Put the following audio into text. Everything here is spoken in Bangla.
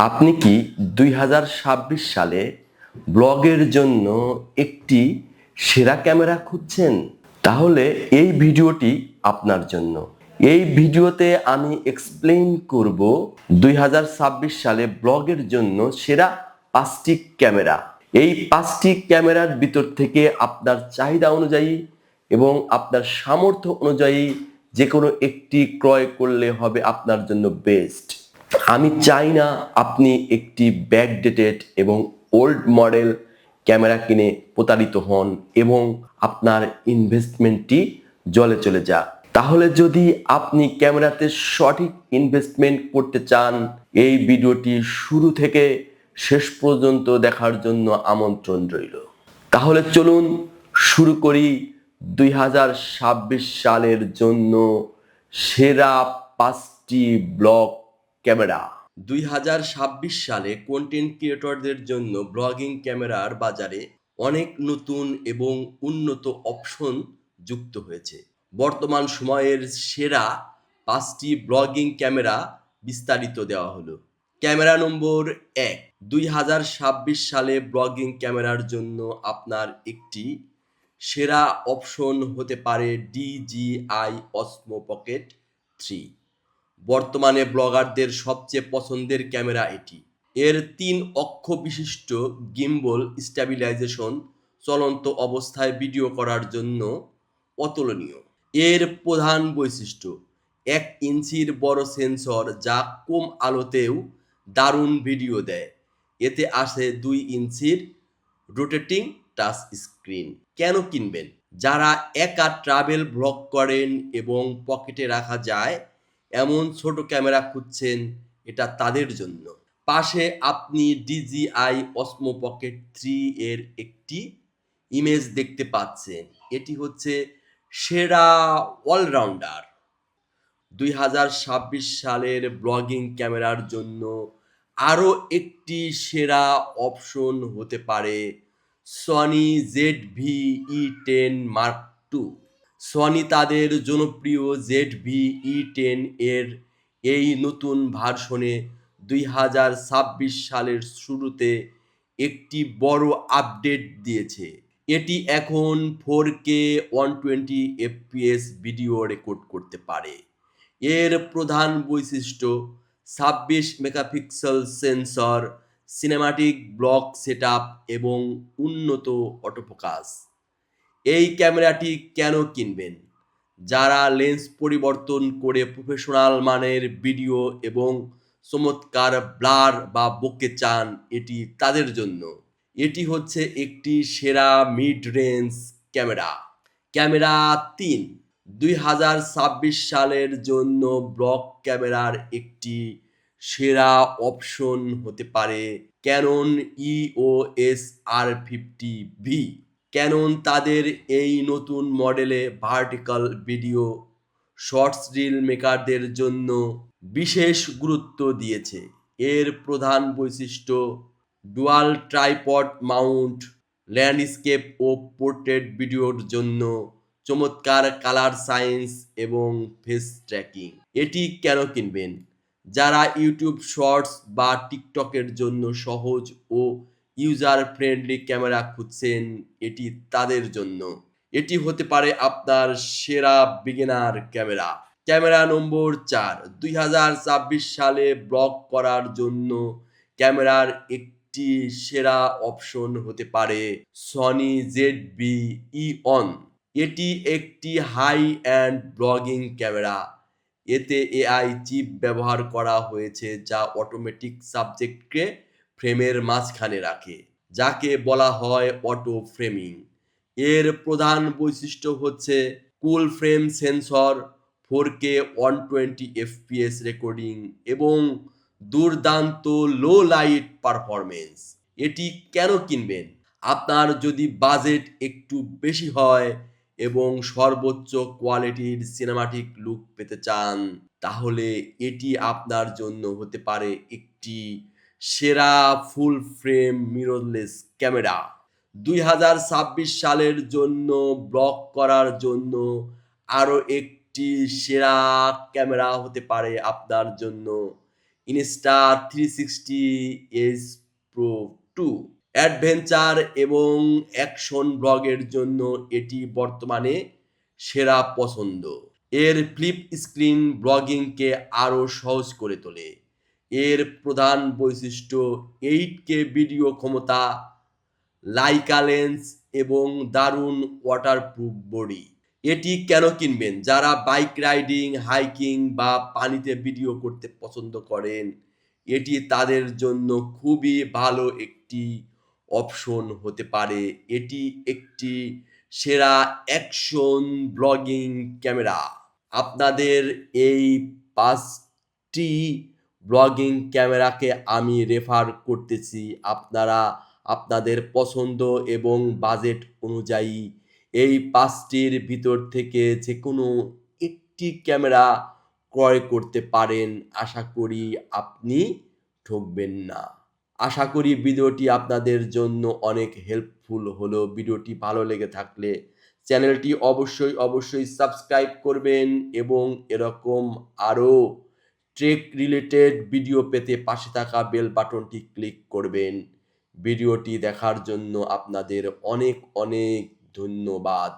আপনি কি 2026 সালে ব্লগের জন্য একটি সেরা ক্যামেরা খুঁজছেন? তাহলে এই ভিডিওটি আপনার জন্য। এই ভিডিওতে আমি এক্সপ্লেইন করব 2026 সালে ব্লগের জন্য সেরা 5টি ক্যামেরা। এই 5টি ক্যামেরার ভিতর থেকে আপনার চাহিদা অনুযায়ী এবং আপনার সামর্থ্য অনুযায়ী যে কোনো একটি ক্রয় করলে হবে আপনার জন্য বেস্ট। আমি চাই না আপনি একটি ব্যাকডেটেড এবং ওল্ড মডেল ক্যামেরা কিনে প্রতারিত হন এবং আপনার ইনভেস্টমেন্টটি জলে চলে যাক। তাহলে যদি আপনি ক্যামেরাতে সঠিক ইনভেস্টমেন্ট করতে চান, এই ভিডিওটি শুরু থেকে শেষ পর্যন্ত দেখার জন্য আমন্ত্রণ রইল। তাহলে চলুন শুরু করি 2026 সালের জন্য সেরা 5টি ব্লগ ক্যামেরা। 2026 সালে কন্টেন্ট ক্রিয়েটরদের জন্য ব্লগিং ক্যামেরার বাজারে অনেক নতুন এবং উন্নত অপশন যুক্ত হয়েছে। বর্তমান সময়ের সেরা 5টি ব্লগিং ক্যামেরা বিস্তারিত দেওয়া হলো। ক্যামেরা নম্বর 1, 2026 সালে ব্লগিং ক্যামেরার জন্য আপনার একটি সেরা অপশন হতে পারে DJI Osmo Pocket 3। বর্তমানে ব্লগারদের সবচেয়ে পছন্দের ক্যামেরা এটি। এর 3 অক্ষ বিশিষ্ট গিম্বল স্ট্যাবিলাইজেশন চলন্ত অবস্থায় ভিডিও করার জন্য অতুলনীয়। এর প্রধান বৈশিষ্ট্য 1 ইঞ্চির বড় সেন্সর যা কম আলোতেও দারুণ ভিডিও দেয়। এতে আসে 2 ইঞ্চির রোটেটিং টাচ স্ক্রিন। কেন কিনবেন? যারা একা ট্রাভেল ব্লগ করেন এবং পকেটে রাখা যায় এমন ছোট ক্যামেরা খুঁজছেন, এটা তাদের জন্য। পাশে আপনি DJI Osmo Pocket 3 এর একটি ইমেজ দেখতে পাচ্ছেন। এটি হচ্ছে সেরা অলরাউন্ডার। 2026 সালের ব্লগিং ক্যামেরার জন্য আরও একটি সেরা অপশন হতে পারে Sony ZV-E10 Mark II। Sony তাদের জনপ্রিয় ZV-E10 এর এই নতুন ভার্সনে 2026 সালের শুরুতে একটি বড় আপডেট দিয়েছে। এটি এখন 4K 120 fps ভিডিও রেকর্ড করতে পারে। এর প্রধান বৈশিষ্ট্য 26 megapixel sensor, cinematic block setup এবং উন্নত অটোফোকাস। এই ক্যামেরাটি কেন কিনবেন? যারা লেন্স পরিবর্তন করে প্রফেশনাল মানের ভিডিও এবং চমৎকার ব্লার বা বোকে চান, এটি তাদের জন্য। এটি হচ্ছে একটি সেরা মিড রেঞ্জ ক্যামেরা। ক্যামেরা 3, 2026 সালের জন্য ব্লগ ক্যামেরার একটি সেরা অপশন হতে পারে ক্যানন EOS R50V। ক্যানন তাদের এই নতুন মডেলে ভার্টিক্যাল ভিডিও শর্টস রিল মেকারদের জন্য বিশেষ গুরুত্ব দিয়েছে। এর প্রধান বৈশিষ্ট্য ডুয়াল ট্রাইপড মাউন্ট, ল্যান্ডস্কেপ ও পোর্ট্রেট ভিডিওর জন্য চমৎকার কালার সায়েন্স এবং ফেস ট্র্যাকিং। এটি কেন কিনবেন? যারা ইউটিউব শর্টস বা টিকটকের জন্য সহজ ও ইউজার ফ্রেন্ডলি ক্যামেরা খুঁজছেন, এটি তাদের জন্য। এটি হতে পারে আপনার সেরা বিগিনার ক্যামেরা। ক্যামেরা নম্বর 4, 2026 সালে ব্লগ করার জন্য ক্যামেরার একটি সেরা অপশন হতে পারে সনি ZV-E10। এটি একটি হাই এন্ড ব্লগিং ক্যামেরা। এতে AI চিপ ব্যবহার করা হয়েছে যা অটোমেটিক সাবজেক্টকে ফ্রেমের মাঝখানে রাখে, যাকে বলা হয় অটো ফ্রেমিং। এর প্রধান বৈশিষ্ট্য হচ্ছে cool frame sensor, 4K 120 fps recording এবং দুর্দান্ত লো লাইট পারফরমেন্স। এটি কেন কিনবেন? আপনার যদি বাজেট একটু বেশি হয় এবং সর্বোচ্চ কোয়ালিটির সিনেমাটিক লুক পেতে চান, তাহলে এটি আপনার জন্য হতে পারে একটি সেরা ফুল ফ্রেম মিররলেস ক্যামেরা। 2026 সালের জন্য ব্লগ করার জন্য আরও একটি সেরা ক্যামেরা হতে পারে আপনার জন্য Insta360 Pro 2। অ্যাডভেঞ্চার এবং অ্যাকশন ব্লগের জন্য এটি বর্তমানে সেরা পছন্দ। এর ফ্লিপ স্ক্রিন ব্লগিংকে আরও সহজ করে তোলে। এর প্রধান বৈশিষ্ট্য 8K ভিডিও ক্ষমতা, লাইকা লেন্স এবং দারুণ ওয়াটারপ্রুফ বডি। এটি কেন কিনবেন? যারা বাইক রাইডিং, হাইকিং বা পানিতে ভিডিও করতে পছন্দ করেন, এটি তাদের জন্য খুবই ভালো একটি অপশন হতে পারে। এটি একটি সেরা অ্যাকশন ব্লগিং ক্যামেরা। আপনাদের এই 5টি ব্লগিং ক্যামেরাকে আমি রেফার করতেছি। আপনারা আপনাদের পছন্দ এবং বাজেট অনুযায়ী এই 5টির ভিতর থেকে যেকোনো একটি ক্যামেরা ক্রয় করতে পারেন। আশা করি আপনি ঠকবেন না। আশা করি ভিডিওটি আপনাদের জন্য অনেক হেল্পফুল হলো। ভিডিওটি ভালো লেগে থাকলে চ্যানেলটি অবশ্যই সাবস্ক্রাইব করবেন এবং এরকম আরও ট্রেক রিলেটেড ভিডিও পেতে পাশে থাকা বেল বাটনটি ক্লিক করবেন। ভিডিওটি দেখার জন্য আপনাদের অনেক ধন্যবাদ।